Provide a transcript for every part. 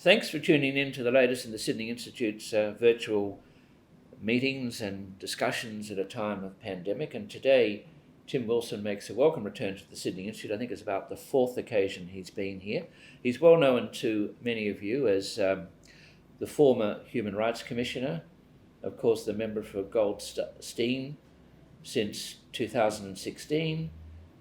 Thanks for tuning in to the latest in the Sydney Institute's virtual meetings and discussions at a time of pandemic. And today, Tim Wilson makes a welcome return to the Sydney Institute. I think it's about the fourth occasion he's been here. He's well known to many of you as the former Human Rights Commissioner, of course the member for Goldstein since 2016,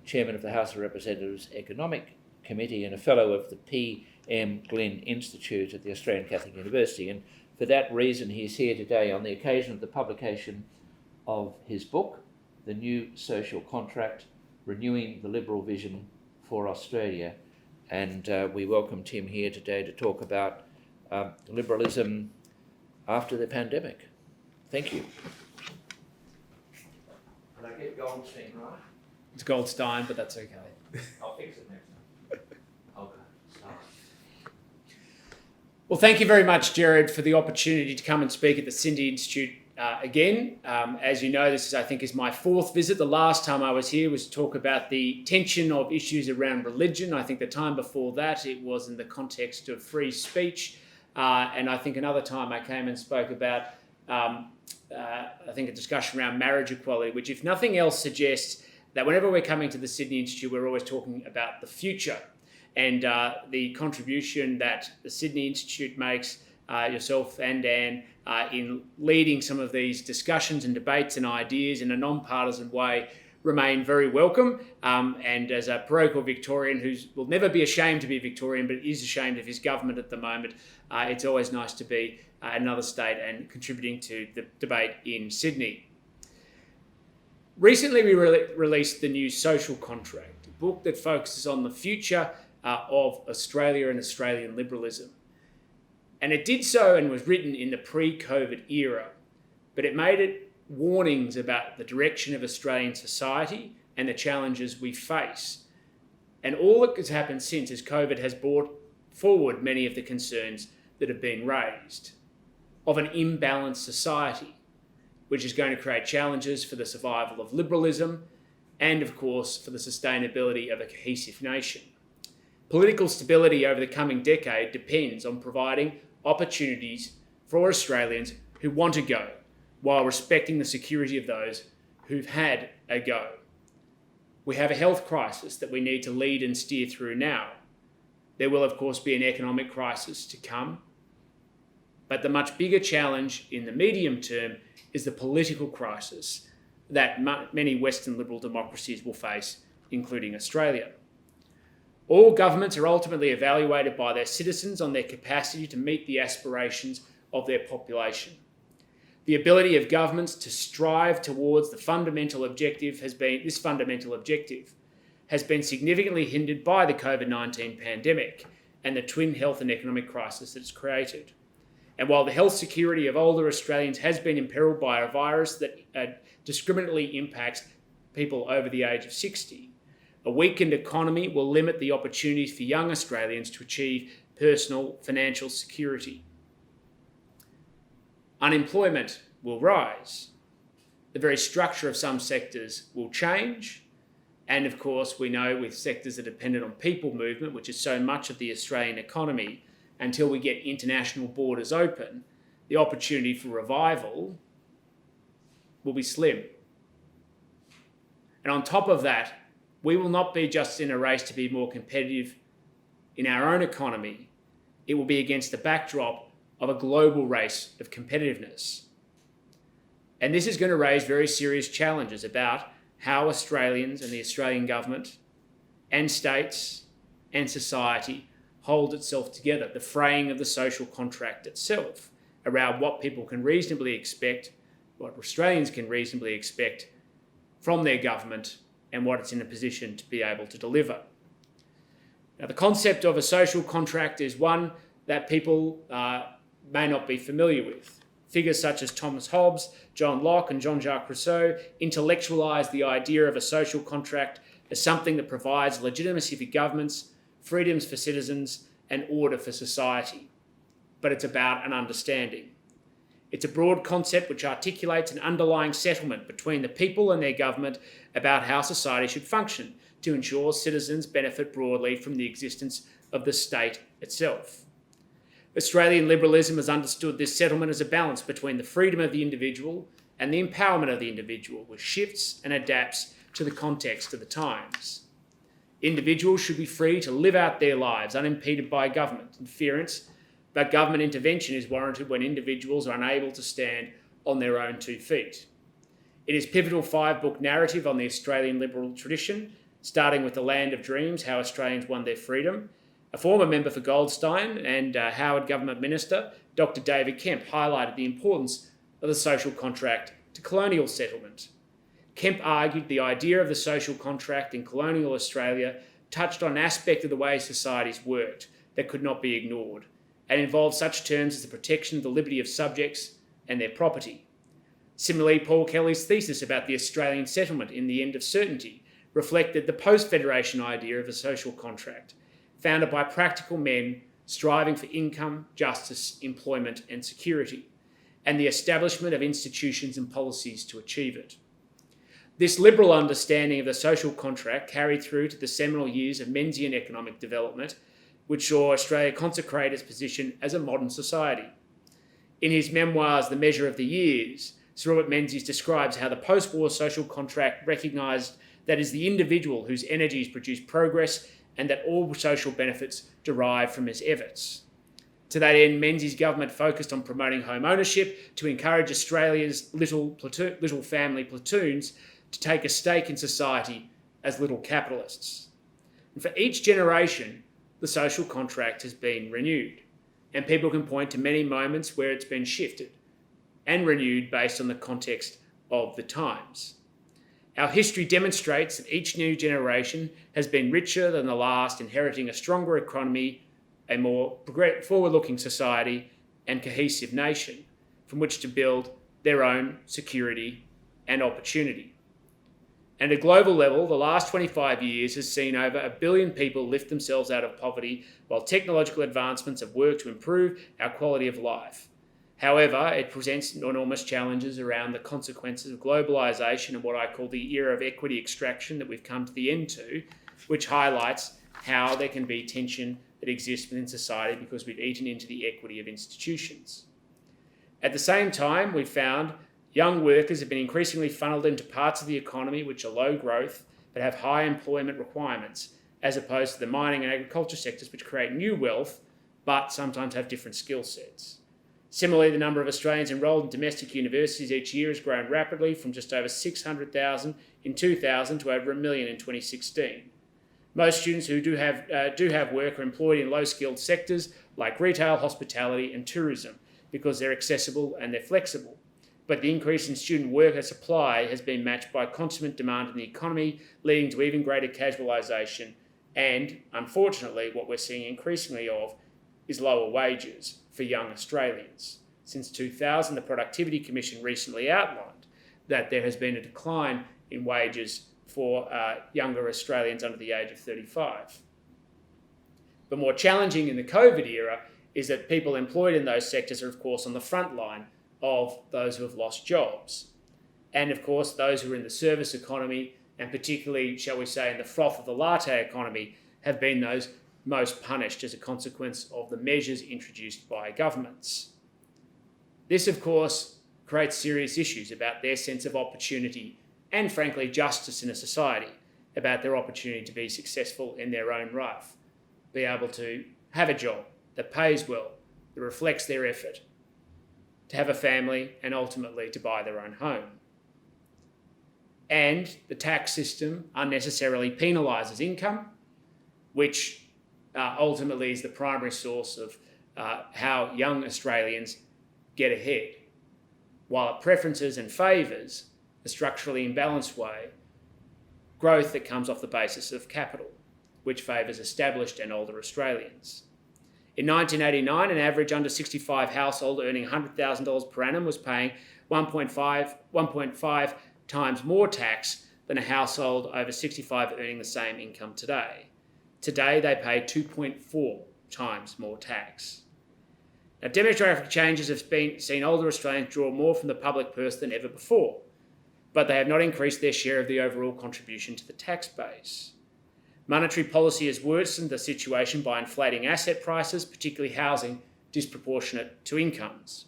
Chairman of the House of Representatives Economic Committee and a Fellow of the P.M. Glynn Institute at the Australian Catholic University. And for that reason, he's here today on the occasion of the publication of his book, The New Social Contract, Renewing the Liberal Vision for Australia. And we welcome Tim here today to talk about liberalism after the pandemic. Thank you. Did I get Goldstein right? It's Goldstein, but that's okay. I'll fix it next time. Okay, start. Well, thank you very much, Jared, for the opportunity to come and speak at the Sydney Institute again. As you know, this is my fourth visit. The last time I was here was to talk about the tension of issues around religion. I think the time before that, it was in the context of free speech. And I think another time I came and spoke about, a discussion around marriage equality, which if nothing else suggests that whenever we're coming to the Sydney Institute, we're always talking about the future and the contribution that the Sydney Institute makes, yourself and Dan, in leading some of these discussions and debates and ideas in a non-partisan way remain very welcome. And as a parochial Victorian who will never be ashamed to be Victorian, but is ashamed of his government at the moment, it's always nice to be another state and contributing to the debate in Sydney. Recently, we released The New Social Contract, a book that focuses on the future of Australia and Australian liberalism. And it did so and was written in the pre-COVID era, but it made it warnings about the direction of Australian society and the challenges we face. And all that has happened since is COVID has brought forward many of the concerns that have been raised of an imbalanced society, which is going to create challenges for the survival of liberalism and, of course, for the sustainability of a cohesive nation. Political stability over the coming decade depends on providing opportunities for Australians who want to go, while respecting the security of those who've had a go. We have a health crisis that we need to lead and steer through now. There will, of course, be an economic crisis to come. But the much bigger challenge in the medium term is the political crisis that many Western liberal democracies will face, including Australia. All governments are ultimately evaluated by their citizens on their capacity to meet the aspirations of their population. The ability of governments to strive towards this fundamental objective has been significantly hindered by the COVID-19 pandemic and the twin health and economic crisis that it's created. And while the health security of older Australians has been imperilled by a virus that discriminately impacts people over the age of 60, a weakened economy will limit the opportunities for young Australians to achieve personal financial security. Unemployment will rise. The very structure of some sectors will change. And of course, we know with sectors that are dependent on people movement, which is so much of the Australian economy, until we get international borders open, the opportunity for revival will be slim. And on top of that, we will not be just in a race to be more competitive in our own economy. It will be against the backdrop of a global race of competitiveness. And this is going to raise very serious challenges about how Australians and the Australian government and states and society hold itself together, the fraying of the social contract itself around what people can reasonably expect, what Australians can reasonably expect from their government and what it's in a position to be able to deliver. Now, the concept of a social contract is one that people may not be familiar with. Figures such as Thomas Hobbes, John Locke and Jean-Jacques Rousseau intellectualised the idea of a social contract as something that provides legitimacy for governments, freedoms for citizens, and order for society. But it's about an understanding. It's a broad concept which articulates an underlying settlement between the people and their government about how society should function to ensure citizens benefit broadly from the existence of the state itself. Australian liberalism has understood this settlement as a balance between the freedom of the individual and the empowerment of the individual, which shifts and adapts to the context of the times. Individuals should be free to live out their lives unimpeded by government interference, but government intervention is warranted when individuals are unable to stand on their own 2 feet. In his pivotal 5-book narrative on the Australian liberal tradition, starting with The Land of Dreams, How Australians Won Their Freedom, a former member for Goldstein and Howard Government Minister, Dr. David Kemp, highlighted the importance of the social contract to colonial settlement. Kemp argued the idea of the social contract in colonial Australia touched on an aspect of the way societies worked that could not be ignored, and involved such terms as the protection of the liberty of subjects and their property. Similarly, Paul Kelly's thesis about the Australian settlement in The End of Certainty reflected the post-Federation idea of a social contract, founded by practical men striving for income, justice, employment and security, and the establishment of institutions and policies to achieve it. This liberal understanding of the social contract carried through to the seminal years of Menzian economic development, which saw Australia consecrate its position as a modern society. In his memoirs, The Measure of the Years, Sir Robert Menzies describes how the post-war social contract recognised that it is the individual whose energies produce progress and that all social benefits derive from his efforts. To that end, Menzies' government focused on promoting home ownership to encourage Australia's little family platoons to take a stake in society as little capitalists. And for each generation, the social contract has been renewed, and people can point to many moments where it's been shifted and renewed based on the context of the times. Our history demonstrates that each new generation has been richer than the last, inheriting a stronger economy, a more forward-looking society, and cohesive nation from which to build their own security and opportunity. And at a global level, the last 25 years has seen over 1 billion people lift themselves out of poverty, while technological advancements have worked to improve our quality of life. However, it presents enormous challenges around the consequences of globalisation and what I call the era of equity extraction that we've come to the end to, which highlights how there can be tension that exists within society because we've eaten into the equity of institutions. At the same time, we've found young workers have been increasingly funnelled into parts of the economy which are low growth but have high employment requirements, as opposed to the mining and agriculture sectors which create new wealth but sometimes have different skill sets. Similarly, the number of Australians enrolled in domestic universities each year has grown rapidly from just over 600,000 in 2000 to over 1 million in 2016. Most students who do have work are employed in low-skilled sectors like retail, hospitality and tourism because they're accessible and they're flexible. But the increase in student worker supply has been matched by consummate demand in the economy, leading to even greater casualisation and, unfortunately, what we're seeing increasingly of is lower wages for young Australians. Since 2000, the Productivity Commission recently outlined that there has been a decline in wages for younger Australians under the age of 35. But more challenging in the COVID era is that people employed in those sectors are, of course, on the front line of those who have lost jobs. And, of course, those who are in the service economy, and particularly, shall we say, in the froth of the latte economy, have been those most punished as a consequence of the measures introduced by governments. This, of course, creates serious issues about their sense of opportunity and, frankly, justice in a society, about their opportunity to be successful in their own right, be able to have a job that pays well, that reflects their effort, to have a family and ultimately to buy their own home. And the tax system unnecessarily penalises income, which ultimately is the primary source of how young Australians get ahead, while it preferences and favours a structurally imbalanced way growth that comes off the basis of capital, which favours established and older Australians. In 1989, an average under 65 household earning $100,000 per annum was paying 1.5 times more tax than a household over 65 earning the same income today. Today, they pay 2.4 times more tax. Now, demographic changes have seen older Australians draw more from the public purse than ever before, but they have not increased their share of the overall contribution to the tax base. Monetary policy has worsened the situation by inflating asset prices, particularly housing disproportionate to incomes.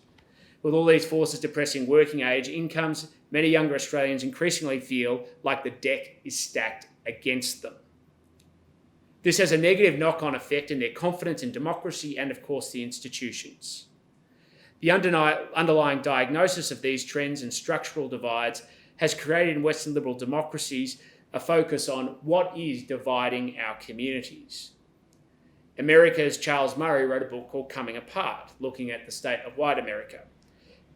With all these forces depressing working age incomes, many younger Australians increasingly feel like the deck is stacked against them. This has a negative knock-on effect in their confidence in democracy and, of course, the institutions. The underlying diagnosis of these trends and structural divides has created in Western liberal democracies a focus on what is dividing our communities. America's Charles Murray wrote a book called Coming Apart, looking at the state of white America.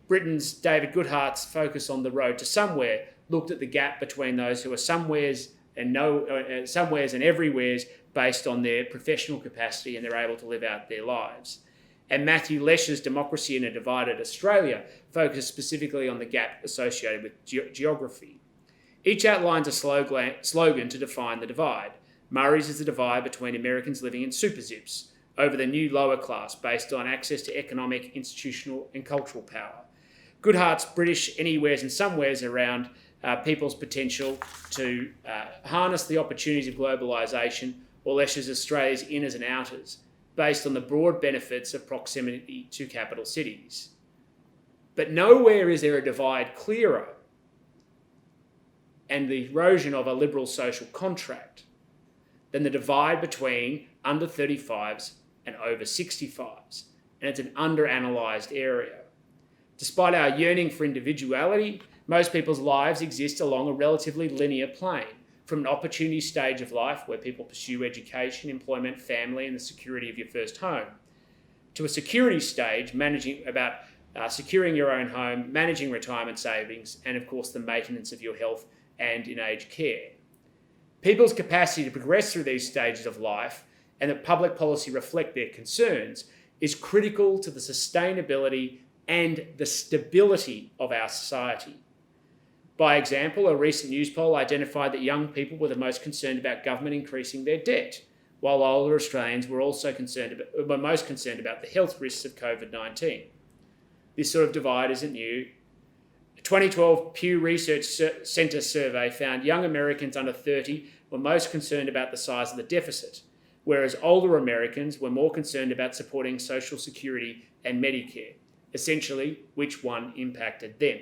Britain's David Goodhart's focus on the road to somewhere looked at the gap between those who are somewheres and everywheres based on their professional capacity and they're able to live out their lives. And Matthew Leish's Democracy in a Divided Australia focused specifically on the gap associated with geography. Each outlines a slogan to define the divide. Murray's is the divide between Americans living in super zips over the new lower class based on access to economic, institutional and cultural power. Goodhart's British anywheres and somewheres around people's potential to harness the opportunities of globalisation, or Leish's Australia's inners and outers, based on the broad benefits of proximity to capital cities. But nowhere is there a divide clearer and the erosion of a liberal social contract than the divide between under 35s and over 65s. And it's an under-analysed area. Despite our yearning for individuality, most people's lives exist along a relatively linear plane, from an opportunity stage of life where people pursue education, employment, family, and the security of your first home, to a security stage securing your own home, managing retirement savings, and of course the maintenance of your health and in aged care. People's capacity to progress through these stages of life and that public policy reflect their concerns is critical to the sustainability and the stability of our society. By example, a recent news poll identified that young people were the most concerned about government increasing their debt, while older Australians were most concerned about the health risks of COVID-19. This sort of divide isn't new. A 2012 Pew Research Centre survey found young Americans under 30 were most concerned about the size of the deficit, whereas older Americans were more concerned about supporting Social Security and Medicare, essentially which one impacted them.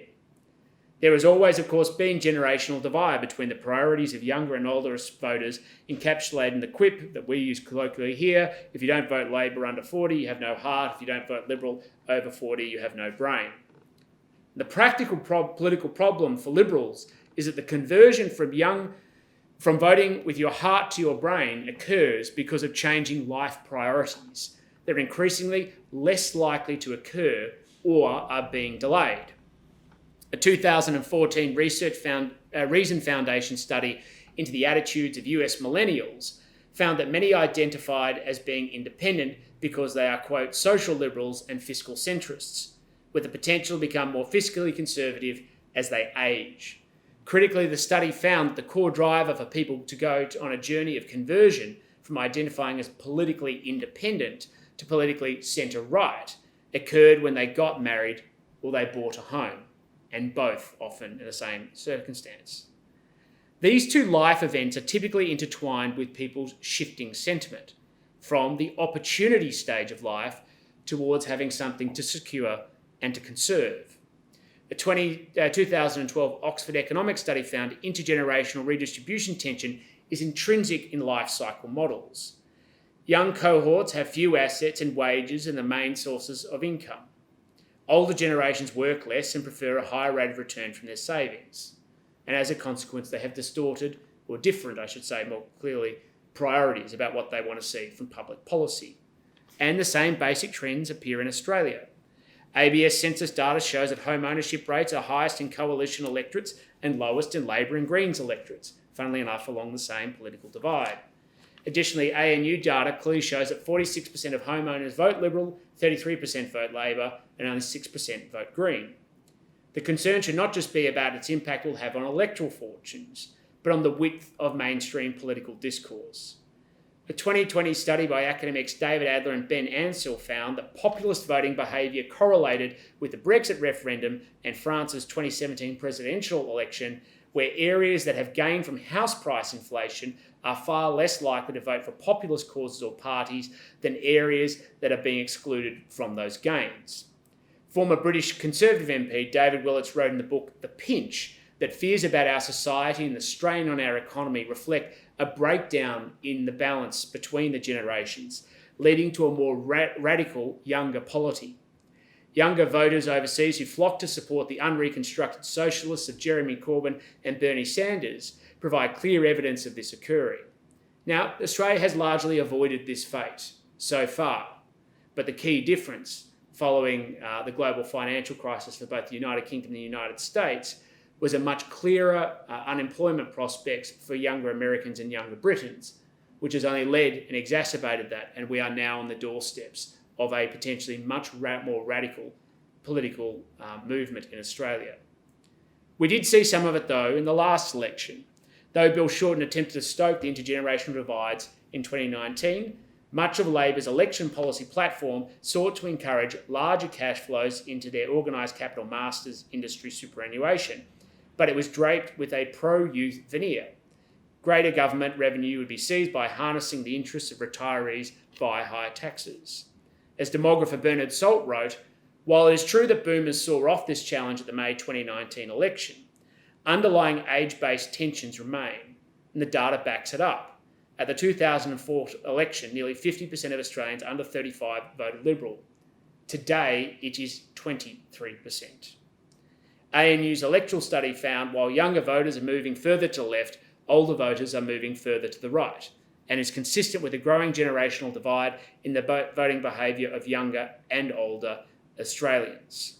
There has always, of course, been generational divide between the priorities of younger and older voters, encapsulated in the quip that we use colloquially here: if you don't vote Labor under 40, you have no heart. If you don't vote Liberal over 40, you have no brain. The practical political problem for Liberals is that the conversion from voting with your heart to your brain occurs because of changing life priorities. They're increasingly less likely to occur or are being delayed. A 2014 Reason Foundation study into the attitudes of US millennials found that many identified as being independent because they are, quote, social liberals and fiscal centrists, with the potential to become more fiscally conservative as they age. Critically, the study found that the core driver for people to go on a journey of conversion from identifying as politically independent to politically centre-right occurred when they got married or they bought a home, and both often in the same circumstance. These two life events are typically intertwined with people's shifting sentiment from the opportunity stage of life towards having something to secure and to conserve. A 2012 Oxford economic study found intergenerational redistribution tension is intrinsic in life cycle models. Young cohorts have few assets and wages and the main sources of income. Older generations work less and prefer a higher rate of return from their savings. And as a consequence, they have distorted, or different, I should say more clearly, priorities about what they want to see from public policy. And the same basic trends appear in Australia. ABS census data shows that home ownership rates are highest in coalition electorates and lowest in Labor and Greens electorates, funnily enough along the same political divide. Additionally, ANU data clearly shows that 46% of homeowners vote Liberal, 33% vote Labor, and only 6% vote Green. The concern should not just be about its impact it will have on electoral fortunes, but on the width of mainstream political discourse. A 2020 study by academics David Adler and Ben Ansell found that populist voting behaviour correlated with the Brexit referendum and France's 2017 presidential election, where areas that have gained from house price inflation are far less likely to vote for populist causes or parties than areas that are being excluded from those gains. Former British Conservative MP David Willetts wrote in the book The Pinch that fears about our society and the strain on our economy reflect a breakdown in the balance between the generations, leading to a more radical younger polity. Younger voters overseas who flock to support the unreconstructed socialists of Jeremy Corbyn and Bernie Sanders provide clear evidence of this occurring. Now, Australia has largely avoided this fate so far, but the key difference following the global financial crisis for both the United Kingdom and the United States was a much clearer unemployment prospects for younger Americans and younger Britons, which has only led and exacerbated that, and we are now on the doorsteps of a potentially much more radical political movement in Australia. We did see some of it, though, in the last election. Though Bill Shorten attempted to stoke the intergenerational divides in 2019, much of Labor's election policy platform sought to encourage larger cash flows into their organised capital masters industry superannuation, but it was draped with a pro-youth veneer. Greater government revenue would be seized by harnessing the interests of retirees via higher taxes. As demographer Bernard Salt wrote, while it is true that boomers saw off this challenge at the May 2019 election, underlying age-based tensions remain, and the data backs it up. At the 2004 election, nearly 50% of Australians under 35 voted Liberal. Today, it is 23%. ANU's electoral study found while younger voters are moving further to the left, older voters are moving further to the right, and is consistent with the growing generational divide in the voting behaviour of younger and older Australians.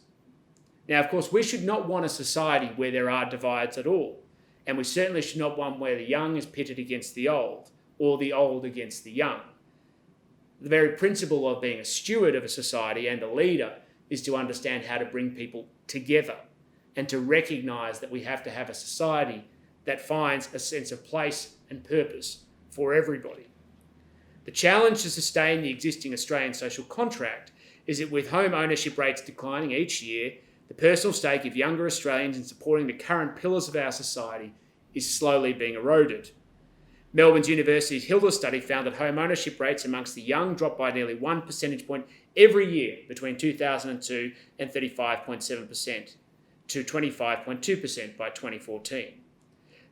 Now, of course, we should not want a society where there are divides at all, and we certainly should not want where the young is pitted against the old, or the old against the young. The very principle of being a steward of a society and a leader is to understand how to bring people together and to recognise that we have to have a society that finds a sense of place and purpose for everybody. The challenge to sustain the existing Australian social contract is that with home ownership rates declining each year, the personal stake of younger Australians in supporting the current pillars of our society is slowly being eroded. Melbourne's University's Hilda study found that home ownership rates amongst the young dropped by nearly 1 percentage point every year between 2002 and 35.7% to 25.2% by 2014.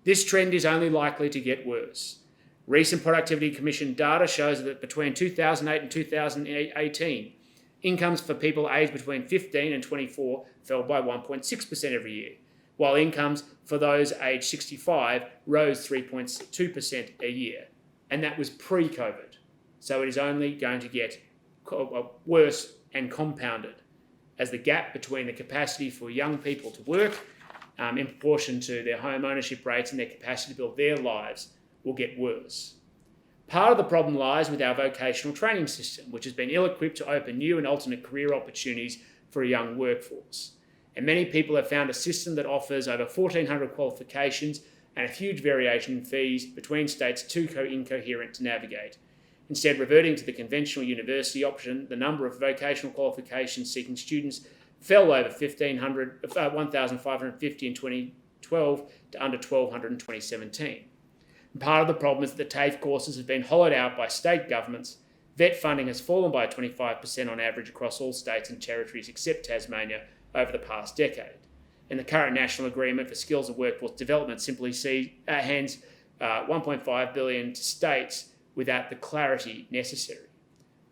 This trend is only likely to get worse. Recent Productivity Commission data shows that between 2008 and 2018, incomes for people aged between 15 and 24 fell by 1.6% every year, while incomes for those aged 65 rose 3.2% a year. And that was pre-COVID. So it is only going to get worse and compounded as the gap between the capacity for young people to work in proportion to their home ownership rates and their capacity to build their lives will get worse. Part of the problem lies with our vocational training system, which has been ill-equipped to open new and alternate career opportunities for a young workforce. And many people have found a system that offers over 1,400 qualifications and a huge variation in fees between states too incoherent to navigate. Instead, reverting to the conventional university option, the number of vocational qualifications seeking students fell over 1,550 in 2012 to under 1,200 in 2017. And part of the problem is that the TAFE courses have been hollowed out by state governments. VET funding has fallen by 25% on average across all states and territories except Tasmania over the past decade. And the current National Agreement for Skills and Workforce Development simply hands $1.5 billion to states without the clarity necessary.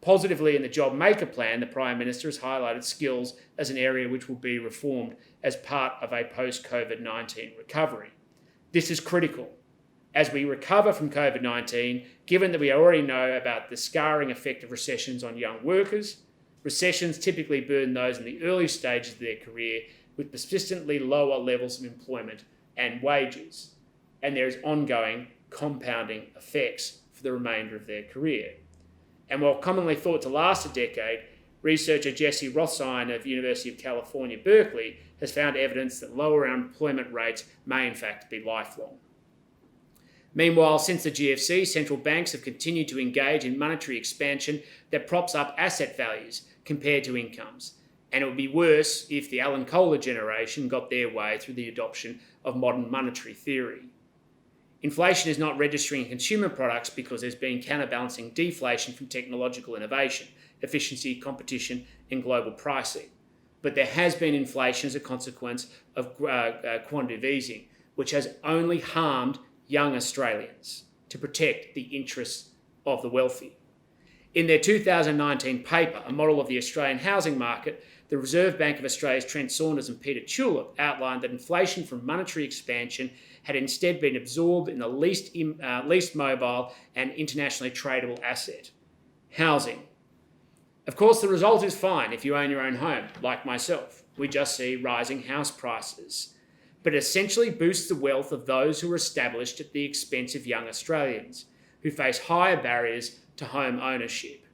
Positively, in the Job Maker Plan, the Prime Minister has highlighted skills as an area which will be reformed as part of a post-COVID-19 recovery. This is critical. As we recover from COVID-19, given that we already know about the scarring effect of recessions on young workers, recessions typically burden those in the early stages of their career with persistently lower levels of employment and wages, and there is ongoing compounding effects for the remainder of their career. And while commonly thought to last a decade, researcher Jesse Rothstein of University of California, Berkeley, has found evidence that lower unemployment rates may in fact be lifelong. Meanwhile, since the GFC, central banks have continued to engage in monetary expansion that props up asset values compared to incomes, And it would be worse if the Alan Kohler generation got their way through the adoption of modern monetary theory. Inflation is not registering in consumer products because there's been counterbalancing deflation from technological innovation, efficiency, competition, and global pricing. But there has been inflation as a consequence of quantitative easing, which has only harmed young Australians to protect the interests of the wealthy. In their 2019 paper, A Model of the Australian Housing Market, the Reserve Bank of Australia's Trent Saunders and Peter Tulip outlined that inflation from monetary expansion had instead been absorbed in the least mobile and internationally tradable asset, housing. Of course, the result is fine if you own your own home, like myself. We just see rising house prices. But it essentially boosts the wealth of those who are established at the expense of young Australians, who face higher barriers to home ownership.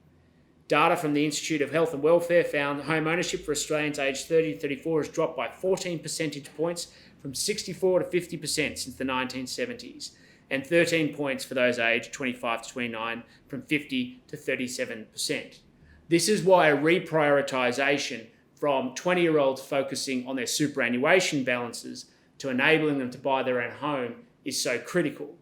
Data from the Institute of Health and Welfare found home ownership for Australians aged 30 to 34 has dropped by 14 percentage points from 64 to 50% since the 1970s, and 13 points for those aged 25 to 29 from 50 to 37%. This is why a reprioritisation from 20-year-olds focusing on their superannuation balances to enabling them to buy their own home is so critical.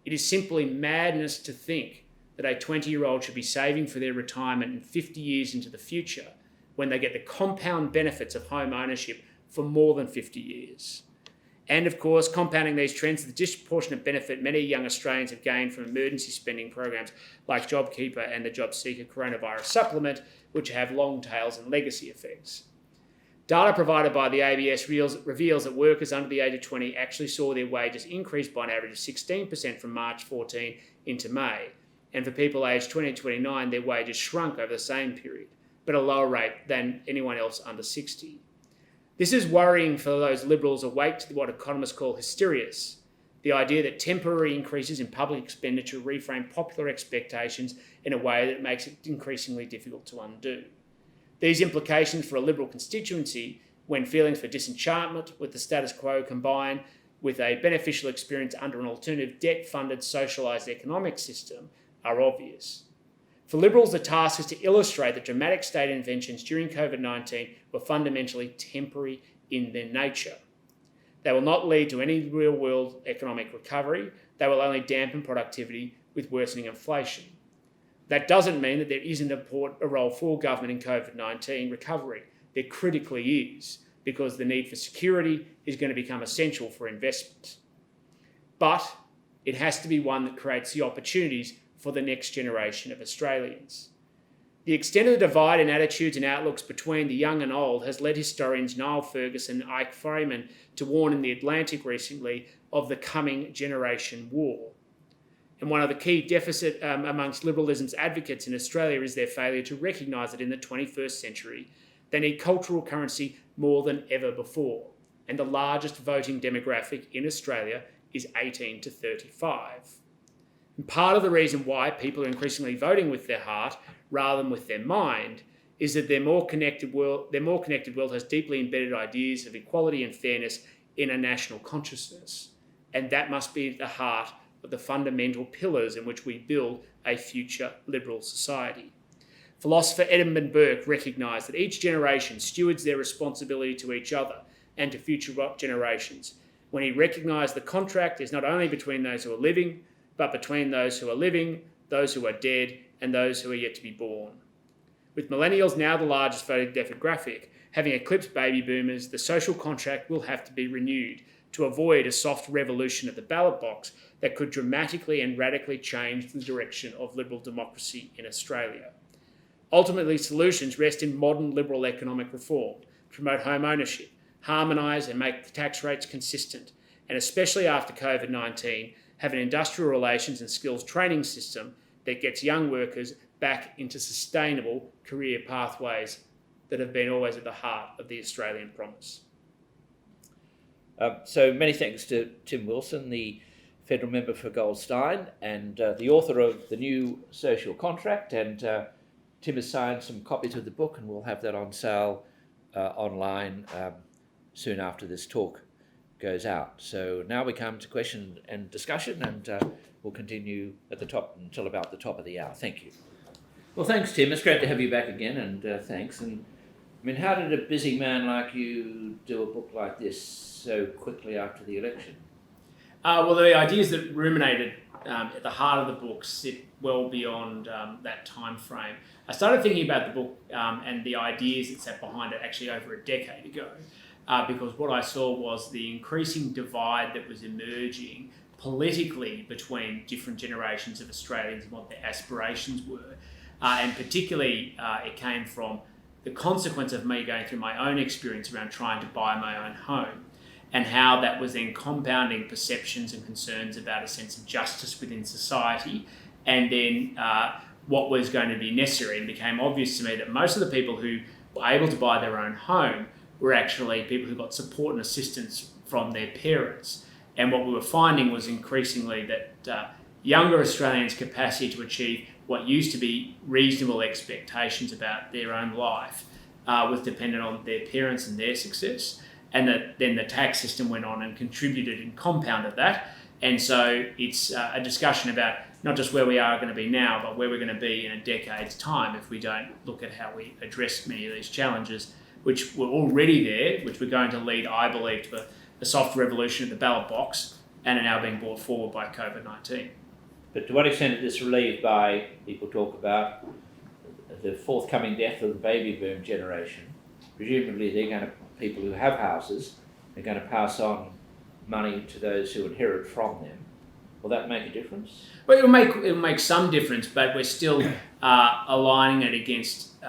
It is simply madness to think that a 20-year-old should be saving for their retirement in 50 years into the future when they get the compound benefits of home ownership for more than 50 years. And of course, compounding these trends, the disproportionate benefit many young Australians have gained from emergency spending programs like JobKeeper and the JobSeeker Coronavirus Supplement, which have long tails and legacy effects. Data provided by the ABS reveals that workers under the age of 20 actually saw their wages increase by an average of 16% from March 14 into May. And for people aged 20 to 29, their wages shrunk over the same period, but at a lower rate than anyone else under 60. This is worrying for those Liberals awake to what economists call hysterias, the idea that temporary increases in public expenditure reframe popular expectations in a way that makes it increasingly difficult to undo. These implications for a Liberal constituency, when feelings for disenchantment with the status quo combine with a beneficial experience under an alternative debt-funded socialised economic system, are obvious. For Liberals, the task is to illustrate that dramatic state interventions during COVID-19 were fundamentally temporary in their nature. They will not lead to any real-world economic recovery. They will only dampen productivity with worsening inflation. That doesn't mean that there isn't a role for government in COVID-19 recovery. There critically is, because the need for security is going to become essential for investment. But it has to be one that creates the opportunities for the next generation of Australians. The extent of the divide in attitudes and outlooks between the young and old has led historians Niall Ferguson and Ike Freeman to warn in The Atlantic recently of the coming generation war. And one of the key deficits amongst liberalism's advocates in Australia is their failure to recognise that in the 21st century, they need cultural currency more than ever before. And the largest voting demographic in Australia is 18 to 35. And part of the reason why people are increasingly voting with their heart rather than with their mind is that their more connected world has deeply embedded ideas of equality and fairness in a national consciousness. And that must be at the heart of the fundamental pillars in which we build a future liberal society. Philosopher Edmund Burke recognised that each generation stewards their responsibility to each other and to future generations, when he recognised the contract is not only between those who are living, but between those who are living, those who are dead, and those who are yet to be born. With millennials now the largest voting demographic, having eclipsed baby boomers, the social contract will have to be renewed to avoid a soft revolution at the ballot box that could dramatically and radically change the direction of liberal democracy in Australia. Ultimately, solutions rest in modern liberal economic reform, promote home ownership, harmonise and make the tax rates consistent, and especially after COVID-19, have an industrial relations and skills training system that gets young workers back into sustainable career pathways that have been always at the heart of the Australian promise. So many thanks to Tim Wilson, the federal member for Goldstein and the author of the new social contract. And Tim has signed some copies of the book, and we'll have that on sale online soon after this talk goes out. So now we come to question and discussion, and we'll continue at the top until about the top of the hour. Thank you. Well, thanks, Tim. It's great to have you back again, and thanks. And I mean, how did a busy man like you do a book like this so quickly after the election? Well, the ideas that ruminated at the heart of the book sit well beyond that time frame. I started thinking about the book and the ideas that sat behind it actually over a decade ago, because what I saw was the increasing divide that was emerging politically between different generations of Australians and what their aspirations were. And particularly, it came from the consequence of me going through my own experience around trying to buy my own home, and how that was then compounding perceptions and concerns about a sense of justice within society, and then what was going to be necessary. It became obvious to me that most of the people who were able to buy their own home were actually people who got support and assistance from their parents. And what we were finding was increasingly that younger Australians' capacity to achieve what used to be reasonable expectations about their own life was dependent on their parents and their success. And that then the tax system went on and contributed and compounded that. And so it's a discussion about not just where we are going to be now, but where we're going to be in a decade's time if we don't look at how we address many of these challenges, which were already there, which were going to lead, I believe, to a soft revolution at the ballot box, and are now being brought forward by COVID-19. But to what extent is this relieved by, people talk about the forthcoming death of the baby boom generation? Presumably people who have houses are going to pass on money to those who inherit from them. Will that make a difference? Well, it'll make some difference, but we're still aligning it against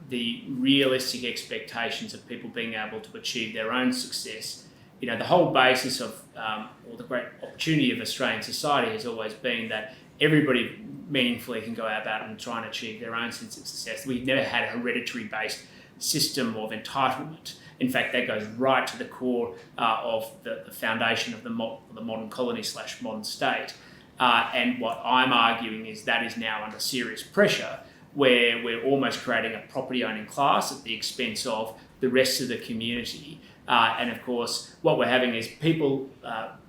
the realistic expectations of people being able to achieve their own success. You know, the whole basis of, or the great opportunity of Australian society has always been that everybody meaningfully can go about and try and achieve their own sense of success. We've never had a hereditary-based system of entitlement. In fact, that goes right to the core of the foundation of the modern colony / modern state. And what I'm arguing is that is now under serious pressure, where we're almost creating a property-owning class at the expense of the rest of the community. And of course, what we're having is people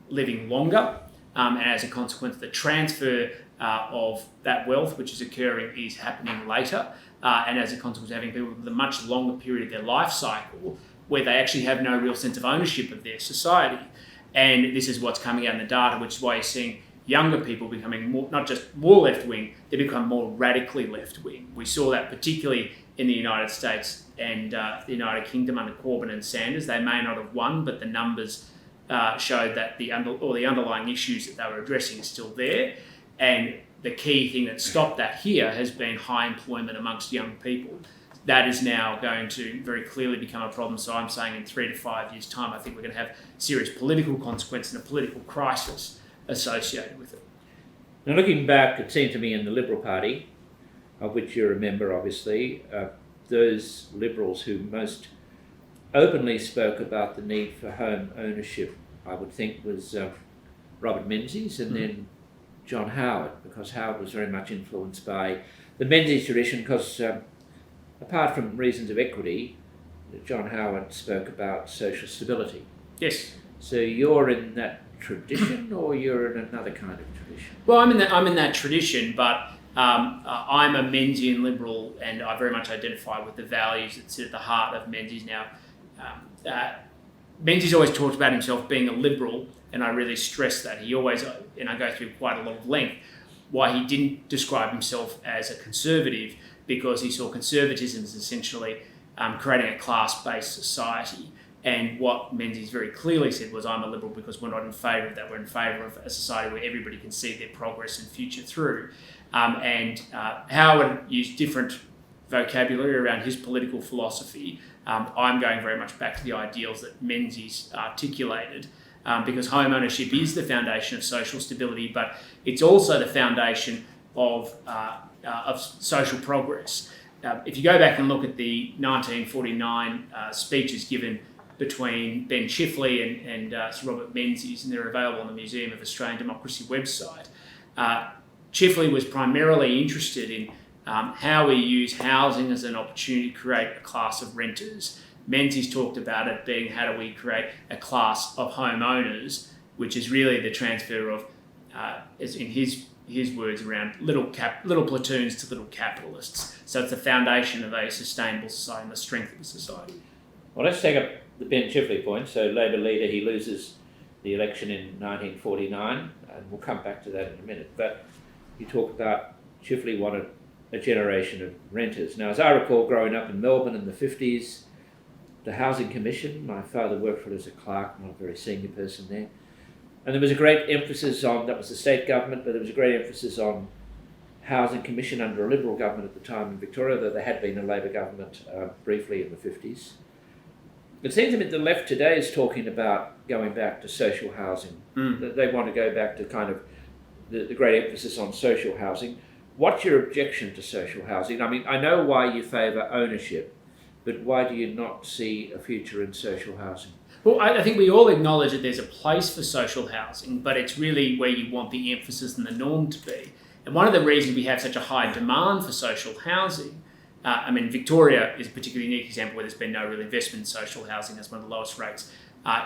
living longer, and as a consequence, the transfer of that wealth, which is occurring, is happening later. And as a consequence, having people with a much longer period of their life cycle where they actually have no real sense of ownership of their society. And this is what's coming out in the data, which is why you're seeing younger people becoming more, not just more left-wing, they become more radically left-wing. We saw that particularly in the United States and the United Kingdom under Corbyn and Sanders. They may not have won, but the numbers showed that the underlying issues that they were addressing are still there. And the key thing that stopped that here has been high employment amongst young people. That is now going to very clearly become a problem. So I'm saying in 3 to 5 years' time, I think we're going to have serious political consequence and a political crisis associated with it. Now, looking back, it seemed to me in the Liberal Party, of which you're a member, obviously, those Liberals who most openly spoke about the need for home ownership, I would think, was Robert Menzies and then John Howard, because Howard was very much influenced by the Menzies tradition, because apart from reasons of equity, John Howard spoke about social stability. Yes. So you're in that tradition, or you're in another kind of tradition? Well, I'm in that tradition, but I'm a Menzian Liberal, and I very much identify with the values that sit at the heart of Menzies. Now, Menzies always talked about himself being a Liberal, and I really stress that. He always, and I go through quite a lot of length, why he didn't describe himself as a conservative, because he saw conservatism as essentially creating a class-based society. And what Menzies very clearly said was, I'm a Liberal because we're not in favour of that. We're in favour of a society where everybody can see their progress and future through. And Howard used different vocabulary around his political philosophy. I'm going very much back to the ideals that Menzies articulated, because home ownership is the foundation of social stability, but it's also the foundation of social progress. If you go back and look at the 1949 speeches given between Ben Chifley and Sir Robert Menzies, and they're available on the Museum of Australian Democracy website, Chifley was primarily interested in how we use housing as an opportunity to create a class of renters. Menzies talked about it being, how do we create a class of homeowners, which is really the transfer of as in his words, around little platoons to little capitalists. So it's the foundation of a sustainable society and the strength of a society. Well, let's take up the Ben Chifley point. So Labor leader, he loses the election in 1949, and we'll come back to that in a minute. But you talk about Chifley wanted a generation of renters. Now, as I recall, growing up in Melbourne in the 50s, the Housing Commission, my father worked for it as a clerk, not a very senior person there, and there was a great emphasis on, that was the state government, but there was a great emphasis on Housing Commission under a Liberal government at the time in Victoria, though there had been a Labor government briefly in the 50s. It seems to me the left today is talking about going back to social housing. They want to go back to kind of the great emphasis on social housing. What's your objection to social housing? I mean, I know why you favour ownership, but why do you not see a future in social housing? Well, I think we all acknowledge that there's a place for social housing, but it's really where you want the emphasis and the norm to be. And one of the reasons we have such a high demand for social housing, Victoria is a particularly unique example where there's been no real investment in social housing. That's one of the lowest rates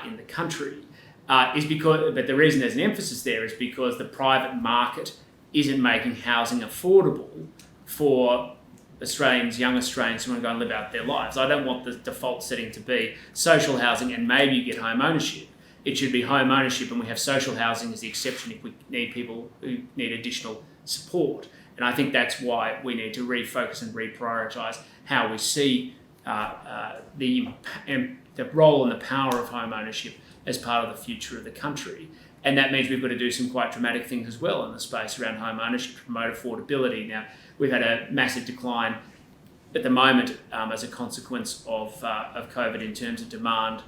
in the country. But the reason there's an emphasis there is because the private market isn't making housing affordable for young Australians who want to go and live out their lives. I don't want the default setting to be social housing and maybe you get home ownership. It should be home ownership, and we have social housing as the exception if we need people who need additional support. And I think that's why we need to refocus and reprioritise how we see the role and the power of home ownership as part of the future of the country. And that means we've got to do some quite dramatic things as well in the space around home ownership to promote affordability. Now, we've had a massive decline at the moment as a consequence of COVID in terms of demand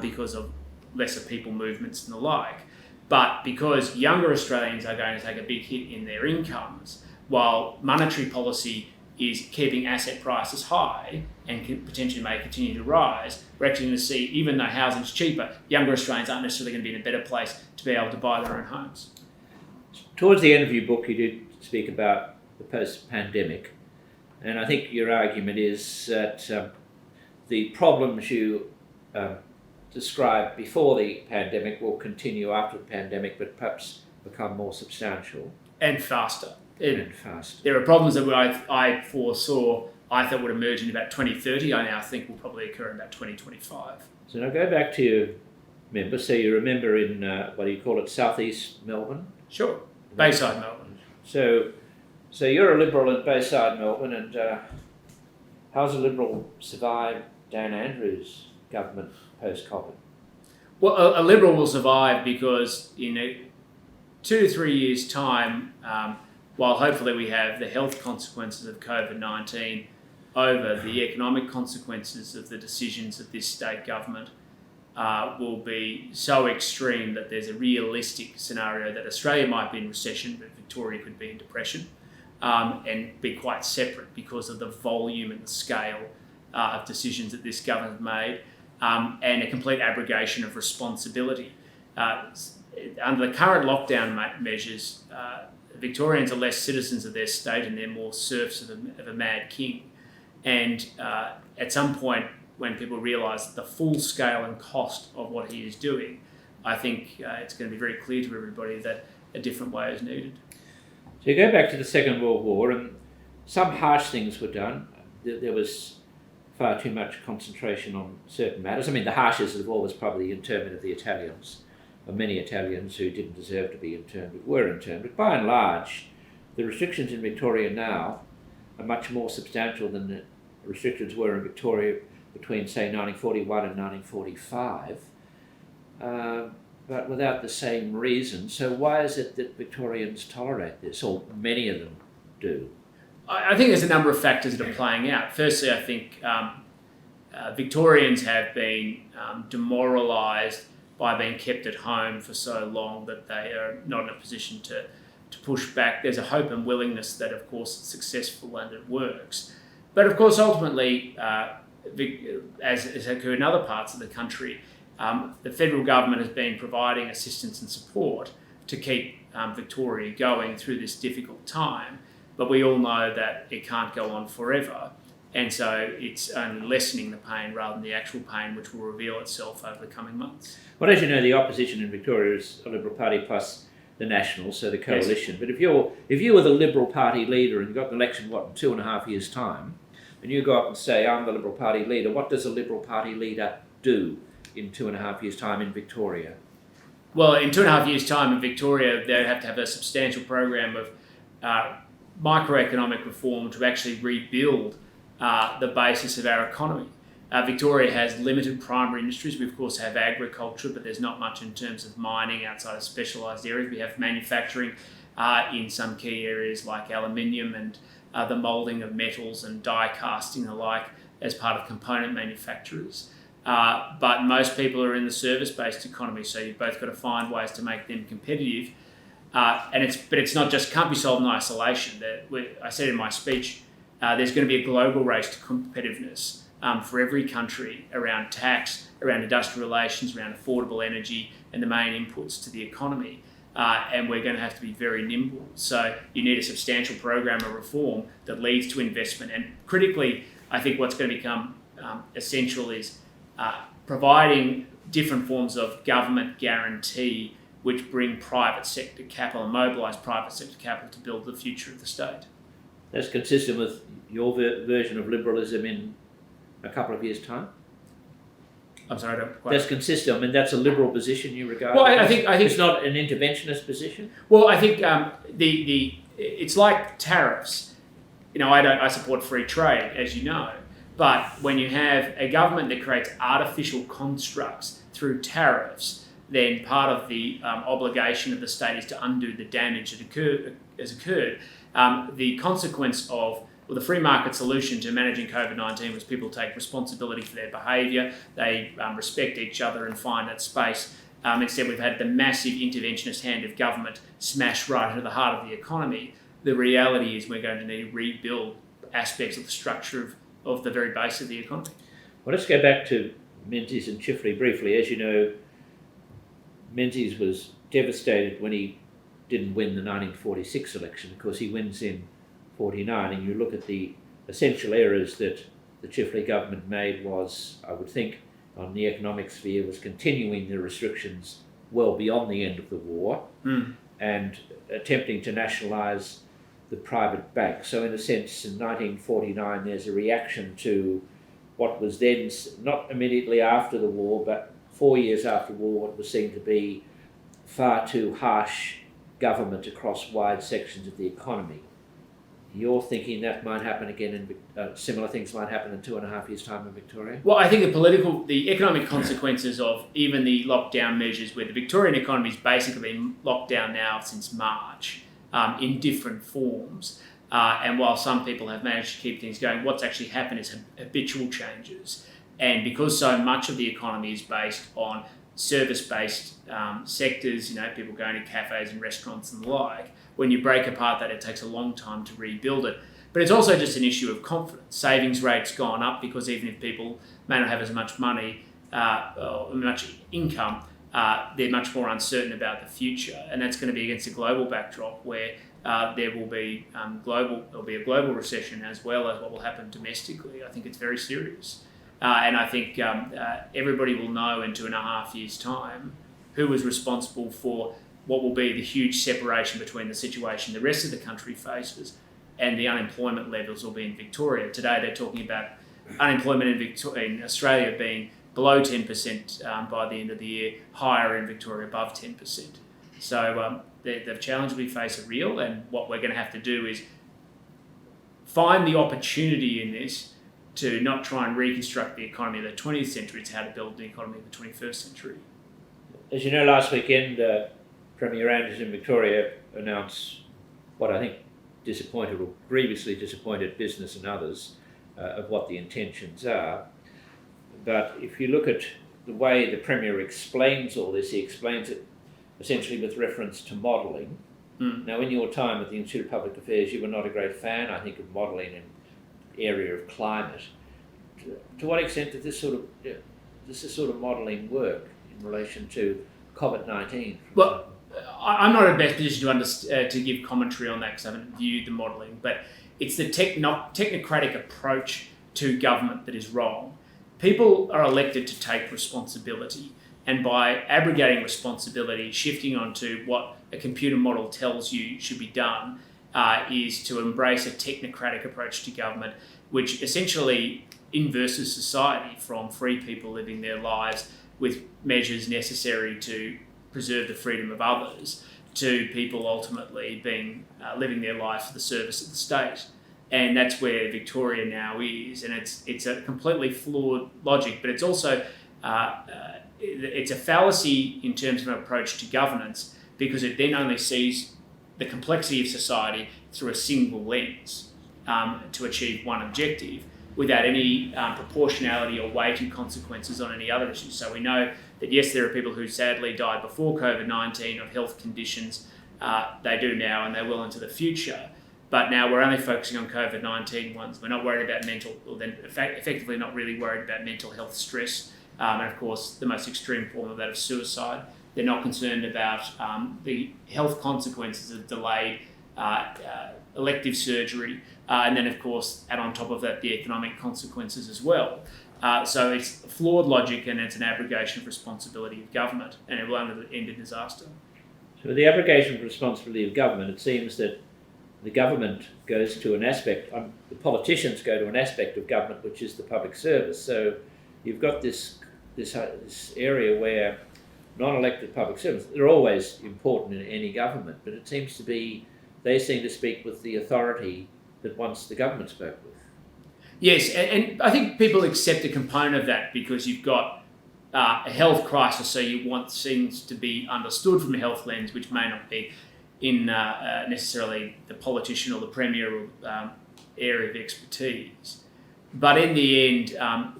because of lesser people movements and the like. But because younger Australians are going to take a big hit in their incomes, while monetary policy is keeping asset prices high and potentially may continue to rise, we're actually going to see, even though housing's cheaper, younger Australians aren't necessarily going to be in a better place to be able to buy their own homes. Towards the end of your book, you did speak about the post-pandemic, and I think your argument is that the problems you described before the pandemic will continue after the pandemic, but perhaps become more substantial. And faster. Faster. There are problems that I foresaw, I thought would emerge in about 2030. I now think will probably occur in about 2025. So now go back to your member. So you remember in, what do you call it, southeast Melbourne? Sure. Bayside Melbourne. So you're a Liberal in Bayside Melbourne, and how's a Liberal survive Dan Andrews' government post-COVID? Well, a Liberal will survive because in 2 to 3 years' time, while hopefully we have the health consequences of COVID-19 over the economic consequences of the decisions of this state government will be so extreme that there's a realistic scenario that Australia might be in recession, but Victoria could be in depression, and be quite separate because of the volume and the scale of decisions that this government made, and a complete abrogation of responsibility. Under the current lockdown measures, Victorians are less citizens of their state and they're more serfs of a mad king. And at some point, when people realise the full scale and cost of what he is doing, I think it's going to be very clear to everybody that a different way is needed. So you go back to the Second World War, and some harsh things were done. There was far too much concentration on certain matters. I mean, the harshest of all was probably the internment of the Italians, of many Italians who didn't deserve to be interned but were interned. But by and large, the restrictions in Victoria now are much more substantial than the restrictions were in Victoria between, say, 1941 and 1945, but without the same reason. So why is it that Victorians tolerate this, or many of them do? I think there's a number of factors that are playing out. Firstly, I think Victorians have been demoralised by being kept at home for so long that they are not in a position to push back. There's a hope and willingness that, of course, it's successful and it works. But, of course, ultimately, as has occurred in other parts of the country, the federal government has been providing assistance and support to keep Victoria going through this difficult time. But we all know that it can't go on forever. And so it's only lessening the pain rather than the actual pain, which will reveal itself over the coming months. Well, as you know, the opposition in Victoria is a Liberal Party plus the Nationals, so the coalition. Yes. But if you were the Liberal Party leader and you got an election, in 2.5 years' time, and you go up and say, I'm the Liberal Party leader, what does a Liberal Party leader do in 2.5 years' time in Victoria? Well, in 2.5 years' time in Victoria, they'd have to have a substantial program of microeconomic reform to actually rebuild the basis of our economy. Victoria has limited primary industries. We, of course, have agriculture, but there's not much in terms of mining outside of specialised areas. We have manufacturing in some key areas like aluminium and the moulding of metals and die casting and the like as part of component manufacturers. But most people are in the service-based economy, so you've both got to find ways to make them competitive. But it's not just, can't be solved in isolation. I said in my speech, there's going to be a global race to competitiveness for every country around tax, around industrial relations, around affordable energy, and the main inputs to the economy. And we're going to have to be very nimble. So you need a substantial program of reform that leads to investment. And critically, I think what's going to become essential is providing different forms of government guarantee which bring private sector capital and mobilise private sector capital to build the future of the state. That's consistent with your version of liberalism in a couple of years' time? I'm sorry, I don't quite... That's consistent. I mean, that's a liberal position you regard. Well, I think it's not an interventionist position. Well, I think it's like tariffs. I support free trade, as you know, but when you have a government that creates artificial constructs through tariffs, then part of the obligation of the state is to undo the damage that has occurred. The consequence of the free market solution to managing COVID-19 was people take responsibility for their behaviour, they respect each other and find that space. Instead, we've had the massive interventionist hand of government smash right into the heart of the economy. The reality is we're going to need to rebuild aspects of the structure of the very base of the economy. Well, let's go back to Menzies and Chifley briefly. As you know, Menzies was devastated when he didn't win the 1946 election. Of course, he wins in 49, and you look at the essential errors that the Chifley government made was, I would think, on the economic sphere, was continuing the restrictions well beyond the end of the war and attempting to nationalise the private bank. So in a sense, in 1949, there's a reaction to what was then, not immediately after the war, but 4 years after the war, what was seen to be far too harsh government across wide sections of the economy. You're thinking that might happen again, and similar things might happen in 2.5 years' time in Victoria? Well, I think the economic consequences of even the lockdown measures, where the Victorian economy has basically been locked down now since March in different forms. And while some people have managed to keep things going, what's actually happened is habitual changes. And because so much of the economy is based on service-based sectors, people going to cafes and restaurants and the like, when you break apart that, it takes a long time to rebuild it. But it's also just an issue of confidence. Savings rates gone up because even if people may not have as much money or much income, they're much more uncertain about the future. And that's going to be against a global backdrop where there will be there'll be a global recession as well as what will happen domestically. I think it's very serious. And I think everybody will know in 2.5 years' time who was responsible for what will be the huge separation between the situation the rest of the country faces and the unemployment levels will be in Victoria. Today they're talking about unemployment in Australia being below 10% by the end of the year, higher in Victoria, above 10%. So the challenges we face are real, and what we're going to have to do is find the opportunity in this to not try and reconstruct the economy of the 20th century. It's how to build the economy of the 21st century. As you know, last weekend, Premier Andrews in Victoria announced what I think disappointed or grievously disappointed business and others of what the intentions are. But if you look at the way the Premier explains all this, he explains it essentially with reference to modelling. Now, in your time at the Institute of Public Affairs, you were not a great fan, I think, of modelling in the area of climate. To what extent did this sort of modelling work in relation to COVID-19? Well, I'm not in the best position to give commentary on that because I haven't viewed the modelling, but it's the technocratic approach to government that is wrong. People are elected to take responsibility. And by abrogating responsibility, shifting onto what a computer model tells you should be done, is to embrace a technocratic approach to government, which essentially inverses society from free people living their lives with measures necessary to preserve the freedom of others, to people ultimately being living their life for the service of the state. And that's where Victoria now is. And it's a completely flawed logic, but it's also it's a fallacy in terms of an approach to governance, because it then only sees the complexity of society through a single lens to achieve one objective, without any proportionality or weighted consequences on any other issues. So we know that, yes, there are people who sadly died before COVID-19 of health conditions. They do now, and they will into the future. But now we're only focusing on COVID-19 ones. We're not worried about effectively not really worried about mental health stress. And of course, the most extreme form of that is suicide. They're not concerned about the health consequences of delayed elective surgery. And then, of course, add on top of that the economic consequences as well. So it's flawed logic, and it's an abrogation of responsibility of government, and it will only end in disaster. So with the abrogation of responsibility of government, it seems that the government goes to an aspect, the politicians go to an aspect of government which is the public service. So you've got this area where non-elected public servants, they're always important in any government, but it seems to be they seem to speak with the authority that once the government spoke with. Yes, and I think people accept a component of that because you've got a health crisis, so you want things to be understood from a health lens, which may not be in necessarily the politician or the premier area of expertise. But in the end,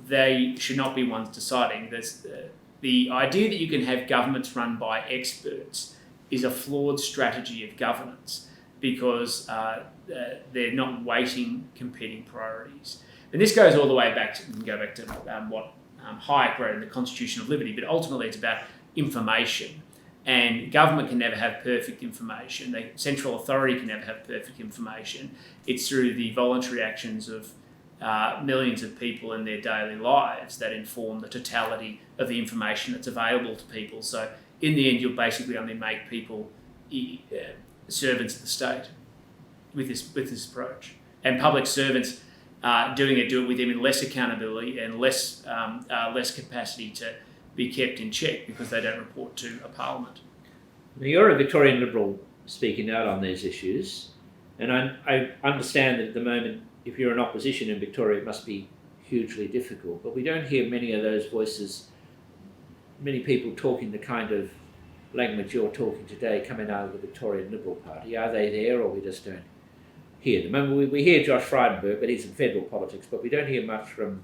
they should not be ones deciding. The idea that you can have governments run by experts is a flawed strategy of governance, because they're not weighting competing priorities. And this goes all the way back to, what Hayek wrote in the Constitution of Liberty, but ultimately it's about information. And government can never have perfect information. The central authority can never have perfect information. It's through the voluntary actions of millions of people in their daily lives that inform the totality of the information that's available to people. So in the end, you'll basically only make people servants of the state with this approach. And public servants do it with even less accountability and less capacity to be kept in check, because they don't report to a parliament. Now, you're a Victorian Liberal speaking out on these issues, and I understand that at the moment, if you're in opposition in Victoria, it must be hugely difficult, but we don't hear many of those voices, many people talking the kind of language you're talking today coming out of the Victorian Liberal Party. Are they there, or we just don't hear them? I mean, we hear Josh Frydenberg, but he's in federal politics, but we don't hear much from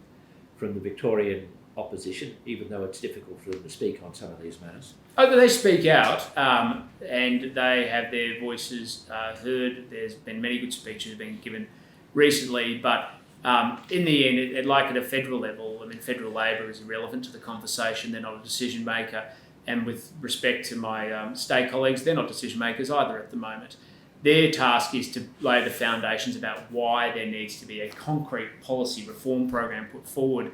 the Victorian opposition, even though it's difficult for them to speak on some of these matters. Oh, but they speak out, and they have their voices heard. There's been many good speeches being given recently, but in the end, like at a federal level, I mean, federal Labor is irrelevant to the conversation. They're not a decision maker. And with respect to my state colleagues, they're not decision makers either at the moment. Their task is to lay the foundations about why there needs to be a concrete policy reform program put forward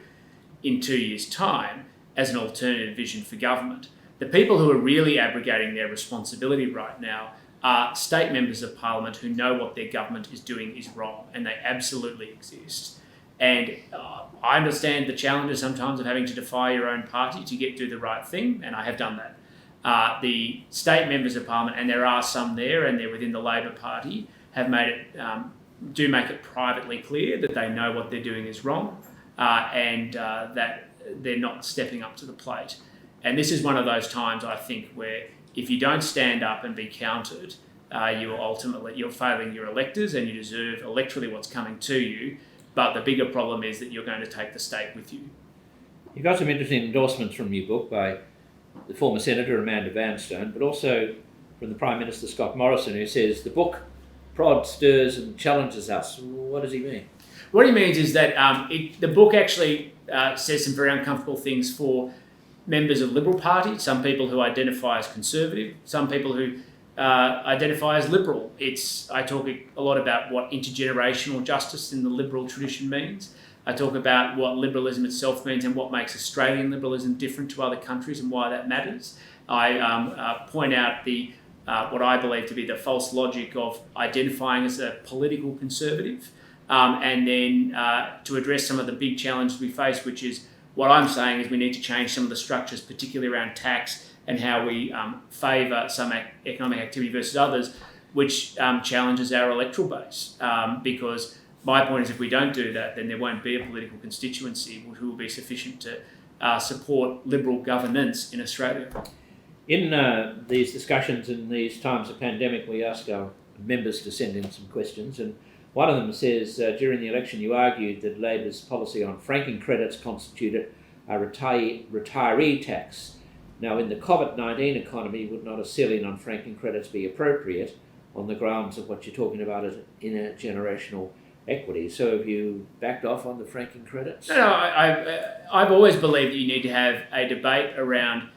in 2 years' time as an alternative vision for government. The people who are really abrogating their responsibility right now are state members of parliament who know what their government is doing is wrong, and they absolutely exist. And I understand the challenges sometimes of having to defy your own party to do the right thing, and I have done that. The state members of parliament, and there are some there, and they're within the Labor Party, have make it privately clear that they know what they're doing is wrong, and that they're not stepping up to the plate. And this is one of those times, I think, where if you don't stand up and be counted, you're failing your electors, and you deserve electorally what's coming to you. But the bigger problem is that you're going to take the state with you. You got some interesting endorsements from your book by the former Senator Amanda Vanstone, but also from the Prime Minister Scott Morrison, who says the book prods, stirs and challenges us. What does he mean? What he means is that the book actually says some very uncomfortable things for members of Liberal Party, some people who identify as conservative, some people who identify as liberal. I talk a lot about what intergenerational justice in the liberal tradition means, I talk about what liberalism itself means and what makes Australian liberalism different to other countries and why that matters. I point out what I believe to be the false logic of identifying as a political conservative, and then to address some of the big challenges we face, which is what I'm saying is we need to change some of the structures, particularly around tax and how we favour some economic activity versus others, which challenges our electoral base. Because my point is if we don't do that, then there won't be a political constituency who will be sufficient to support liberal governance in Australia. In these discussions in these times of pandemic, we ask our members to send in some questions, and one of them says, during the election you argued that Labor's policy on franking credits constituted a retiree tax. Now, in the COVID-19 economy, would not a ceiling on franking credits be appropriate on the grounds of what you're talking about as intergenerational equity? So have you backed off on the franking credits? No, I've always believed that you need to have a debate around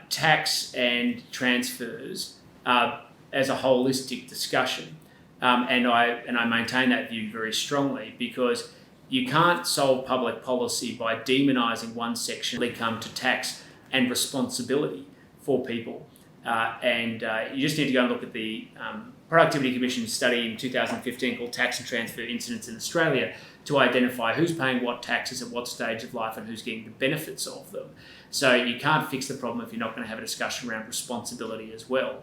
tax and transfers as a holistic discussion. And I maintain that view very strongly, because you can't solve public policy by demonising one section. They come to tax and responsibility for people. You just need to go and look at the Productivity Commission study in 2015 called Tax and Transfer Incidents in Australia to identify who's paying what taxes at what stage of life and who's getting the benefits of them. So you can't fix the problem if you're not going to have a discussion around responsibility as well.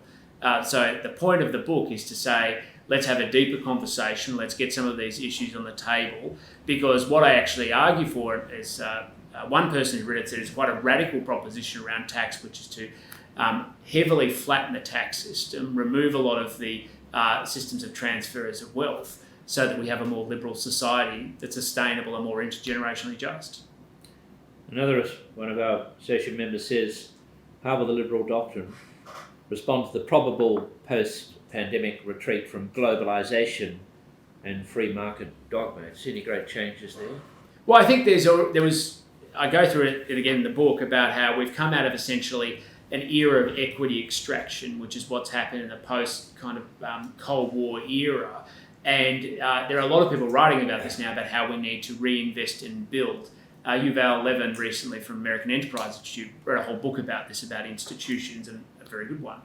So the point of the book is to say, let's have a deeper conversation, let's get some of these issues on the table, because what I actually argue for is one person who read it said it's quite a radical proposition around tax, which is to heavily flatten the tax system, remove a lot of the systems of transfers of wealth, so that we have a more liberal society that's sustainable and more intergenerationally just. Another one of our associate members says, how will the Liberal doctrine respond to the probable post-pandemic retreat from globalisation and free market dogma? See any great changes there? Well, I think I go through it again in the book about how we've come out of essentially an era of equity extraction, which is what's happened in the post kind of Cold War era. And there are a lot of people writing about this now, about how we need to reinvest and build. Yuval Levin recently from American Enterprise Institute wrote a whole book about this, about institutions, and a very good one,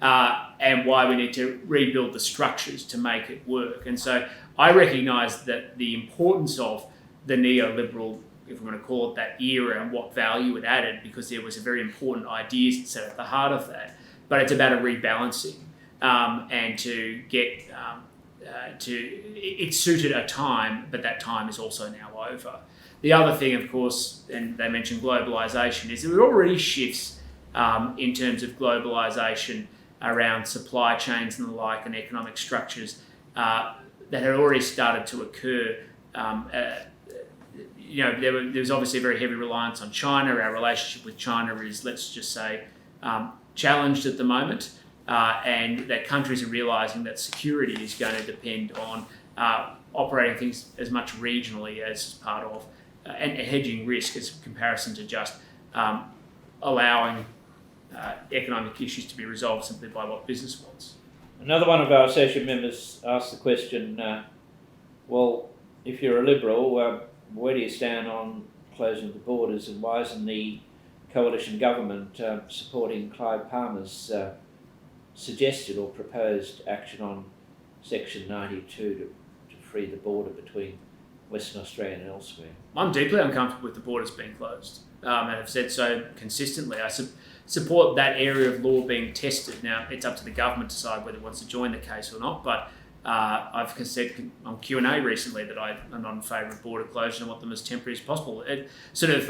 and why we need to rebuild the structures to make it work. And so I recognise that the importance of the neoliberal, if we want to call it that, era and what value it added, because there was a very important idea set at the heart of that. But it's about a rebalancing and to get it suited a time, but that time is also now over. The other thing, of course, and they mentioned globalisation, is there are already shifts in terms of globalisation around supply chains and the like, and economic structures that had already started to occur. There was obviously a very heavy reliance on China. Our relationship with China is, let's just say, challenged at the moment, and that countries are realising that security is going to depend on operating things as much regionally as part of and hedging risk as a comparison to just allowing economic issues to be resolved simply by what business wants. Another one of our associate members asked the question, well, if you're a Liberal, where do you stand on closing the borders, and why isn't the coalition government supporting Clive Palmer's suggested or proposed action on Section 92 to free the border between Western Australia and elsewhere? I'm deeply uncomfortable with the borders being closed, and I've said so consistently. I support that area of law being tested. Now, it's up to the government to decide whether it wants to join the case or not, but I've said on Q&A recently that I'm not in favour of border closure and want them as temporary as possible. It sort of,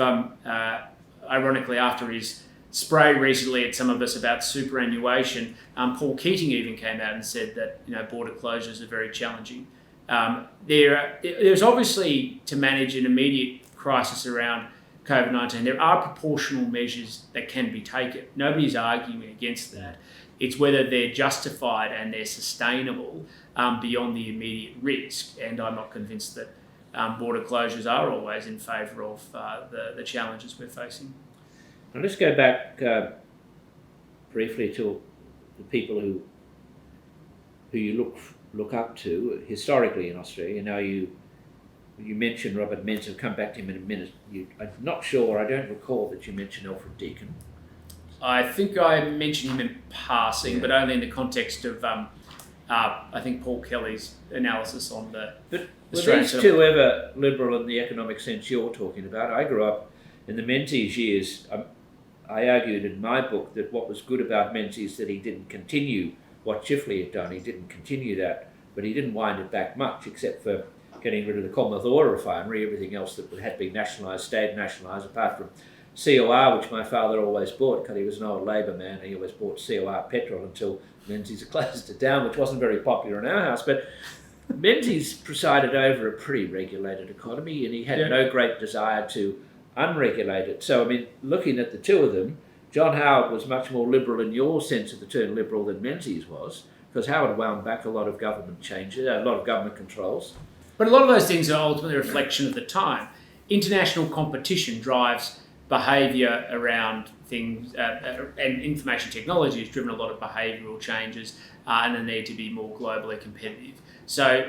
ironically, after his spray recently at some of us about superannuation, Paul Keating even came out and said that border closures are very challenging. There's obviously, to manage an immediate crisis around COVID-19, there are proportional measures that can be taken. Nobody's arguing against that. It's whether they're justified and they're sustainable beyond the immediate risk. And I'm not convinced that border closures are always in favour of the challenges we're facing. Now let's go back briefly to the people who you look up to historically in Australia. Now you you mentioned Robert Menzies. I'll come back to him in a minute. I'm not sure, I don't recall that you mentioned Alfred Deakin. I think I mentioned him in passing, but only in the context of, I think, Paul Kelly's analysis on the... But were these two ever liberal in the economic sense you're talking about? I grew up in the Menzies years. I argued in my book that what was good about Menzies that he didn't continue what Chifley had done. He didn't continue that, but he didn't wind it back much, except for getting rid of the Commonwealth Oil Refinery. Everything else that had been nationalised stayed nationalised, apart from COR, which my father always bought because he was an old Labor man. He always bought COR petrol until Menzies closed it down, which wasn't very popular in our house. But Menzies presided over a pretty regulated economy, and he had no great desire to unregulate it. So, I mean, looking at the two of them, John Howard was much more liberal in your sense of the term liberal than Menzies was, because Howard wound back a lot of government changes, a lot of government controls. But a lot of those things are ultimately a reflection of the time. International competition drives behaviour around things, and information technology has driven a lot of behavioural changes and the need to be more globally competitive. So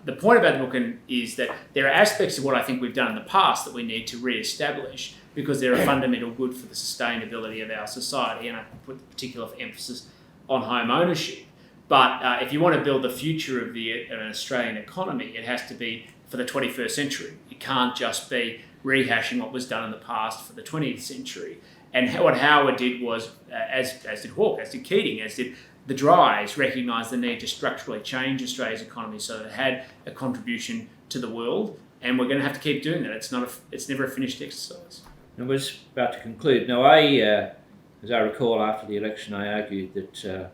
the point about the book is that there are aspects of what I think we've done in the past that we need to re-establish because they're a fundamental good for the sustainability of our society, and I put particular emphasis on home ownership. But if you want to build the future of an Australian economy, it has to be for the 21st century. It can't just be rehashing what was done in the past for the 20th century. And what Howard did was, as did Hawke, as did Keating, as did the Dries, recognise the need to structurally change Australia's economy so that it had a contribution to the world. And we're going to have to keep doing that. It's never a finished exercise. I was about to conclude. Now, as I recall, after the election, I argued that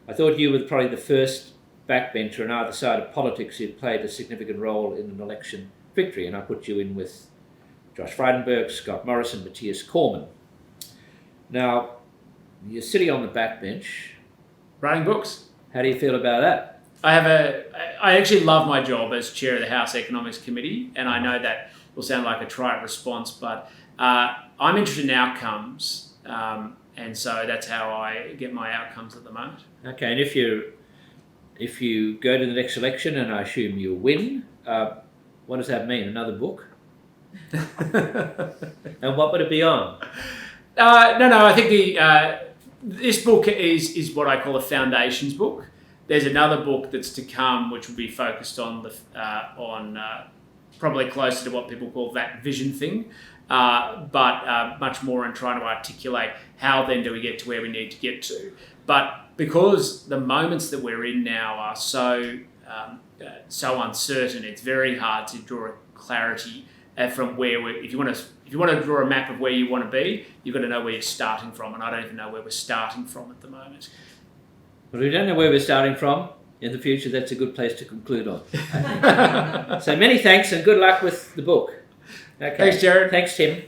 I thought you were probably the first backbencher on either side of politics who played a significant role in an election victory, and I put you in with Josh Frydenberg, Scott Morrison, Matthias Cormann. Now, you're sitting on the backbench. Writing books. How do you feel about that? I actually love my job as chair of the House Economics Committee, and I know that will sound like a trite response, but I'm interested in outcomes, and so that's how I get my outcomes at the moment. Okay, and if you go to the next election, and I assume you win, what does that mean? Another book? And what would it be on? No. I think this book is what I call a foundations book. There's another book that's to come, which will be focused on probably closer to what people call that vision thing, but much more in trying to articulate how then do we get to where we need to get to. But because the moments that we're in now are so uncertain, it's very hard to draw a clarity from where if you want to draw a map of where you want to be, you've got to know where you're starting from, and I don't even know where we're starting from at the moment. Well, we don't know where we're starting from. In the future, that's a good place to conclude on. So many thanks and good luck with the book. Okay. Thanks, Jared. Thanks, Tim.